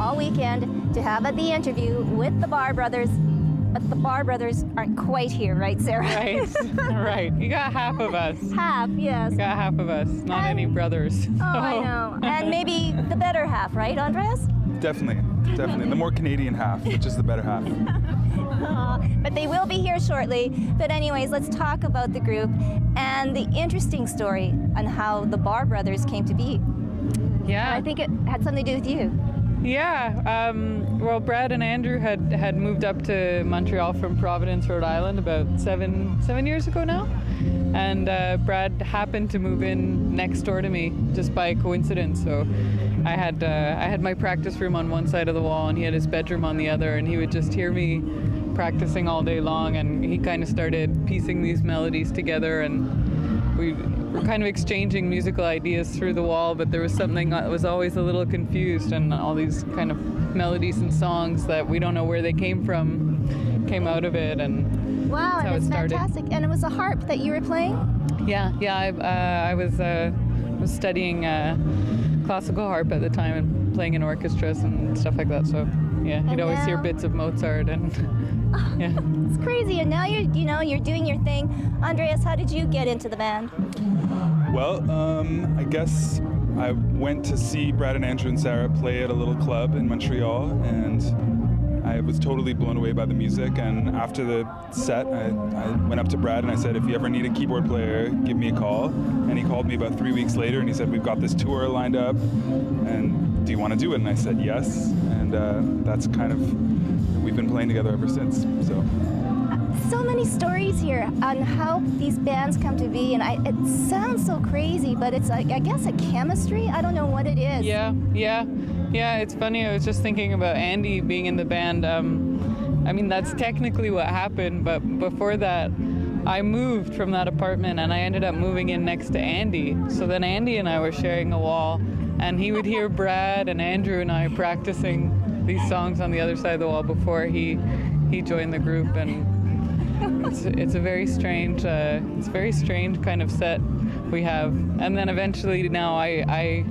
all weekend to have the interview with the Barr Brothers. But the Barr Brothers aren't quite here, right, Sarah? Right, right. You got half of us. Half, yes. You got half of us, not any brothers. Oh, I know. And maybe the better half, right, Andreas? Definitely. The more Canadian half, which is the better half. But they will be here shortly. But anyways, let's talk about the group and the interesting story on how the Barr Brothers came to be. Yeah. I think it had something to do with you. Yeah. Well, Brad and Andrew had moved up to Montreal from Providence, Rhode Island about seven years ago now. And Brad happened to move in next door to me just by coincidence. So I had my practice room on one side of the wall and he had his bedroom on the other, and he would just hear me practicing all day long, and he kind of started piecing these melodies together, and we were kind of exchanging musical ideas through the wall, but there was something that was always a little confused, and all these kind of melodies and songs that we don't know where they came from came out of it, and wow, that's how and it's it started. fantastic. And it was a harp that you were playing? Yeah. I was studying classical harp at the time and playing in orchestras and stuff like that. So yeah, you'd always hear bits of Mozart and yeah. It's crazy. And now you're doing your thing. Andreas, how did you get into the band? Well, I guess I went to see Brad and Andrew and Sarah play at a little club in Montreal, and I was totally blown away by the music. And after the set, I went up to Brad and I said, if you ever need a keyboard player, give me a call. And he called me about 3 weeks later and he said, we've got this tour lined up, and do you want to do it? And I said yes, and that's kind of, we've been playing together ever since. So many stories here on how these bands come to be, and it sounds so crazy, but it's like, I guess, a chemistry. I don't know what it is. Yeah, it's funny. I was just thinking about Andy being in the band. I mean, that's technically what happened, but before that, I moved from that apartment and I ended up moving in next to Andy. So then Andy and I were sharing a wall, and he would hear Brad and Andrew and I practicing these songs on the other side of the wall before he joined the group, and it's a very strange kind of set we have. And then eventually now I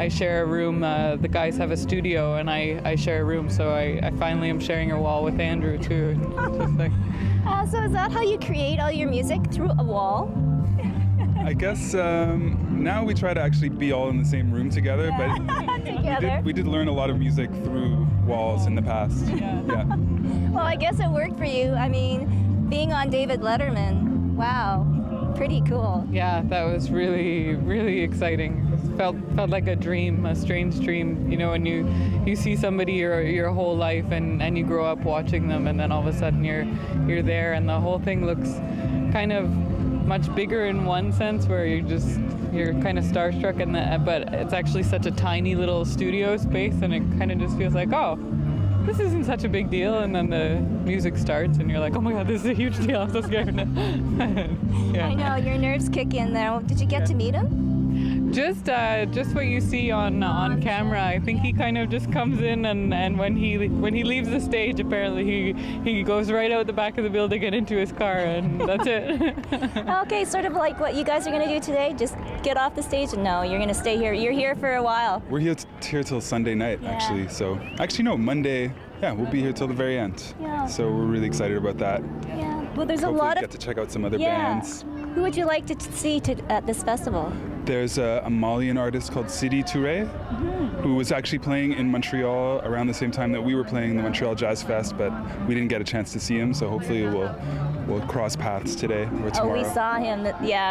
share a room. The guys have a studio and I share a room, so I finally am sharing a wall with Andrew too. Just like, so is that how you create all your music, through a wall? I guess now we try to actually be all in the same room together, but we did learn a lot of music through walls in the past. Yeah. Well, I guess it worked for you. I mean, being on David Letterman, wow, pretty cool. Yeah, that was really, really exciting. It felt like a dream, a strange dream. You know, when you see somebody your whole life and you grow up watching them, and then all of a sudden you're there, and the whole thing looks kind of much bigger in one sense, where you're kind of starstruck, but it's actually such a tiny little studio space, and it kind of just feels like, oh, this isn't such a big deal. And then the music starts and you're like, oh my god, this is a huge deal, I'm so scared. Yeah. I know, your nerves kick in there. Did you get to meet him? Just what you see on camera. I think he kind of just comes in, and when he leaves the stage, apparently he goes right out the back of the building and into his car, and that's it. Okay, sort of like what you guys are going to do today, just get off the stage, and no, you're going to stay here. You're here for a while. We're here till Sunday night, actually. So actually no, Monday. Yeah, we'll be here till the very end. Yeah. So we're really excited about that. Yeah. Well, there's Hopefully a lot of. Get to check out some other bands. Who would you like to see at this festival? There's a Malian artist called Sidi Touré, who was actually playing in Montreal around the same time that we were playing the Montreal Jazz Fest, but we didn't get a chance to see him, so hopefully we'll cross paths today or tomorrow. Oh, we saw him,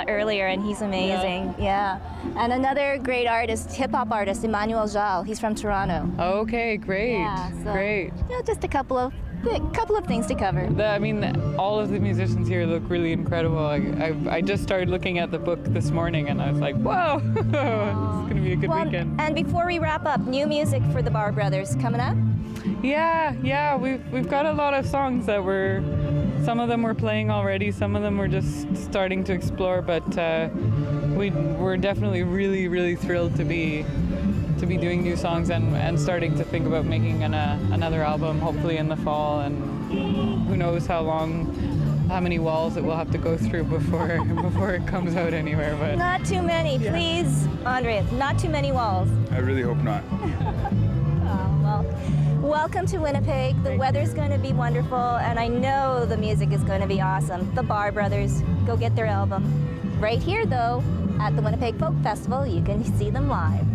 earlier, and he's amazing. Yeah. And another great artist, hip-hop artist, Emmanuel Jal. He's from Toronto. Okay, great. Yeah, so, great. Just a couple of things to cover. I mean, all of the musicians here look really incredible. I just started looking at the book this morning, and I was like, whoa, it's going to be a good weekend. And before we wrap up, new music for the Barr Brothers coming up? Yeah, we've got a lot of songs that some of them we're playing already, some of them we're just starting to explore, but we're definitely really, really thrilled to be doing new songs and starting to think about making another album, hopefully in the fall, and who knows how many walls it will have to go through before it comes out anywhere. But not too many, please, Andrea. Not too many walls. I really hope not. Well, welcome to Winnipeg. The weather's going to be wonderful, and I know the music is going to be awesome. The Bar Brothers, go get their album. Right here, though, at the Winnipeg Folk Festival, you can see them live.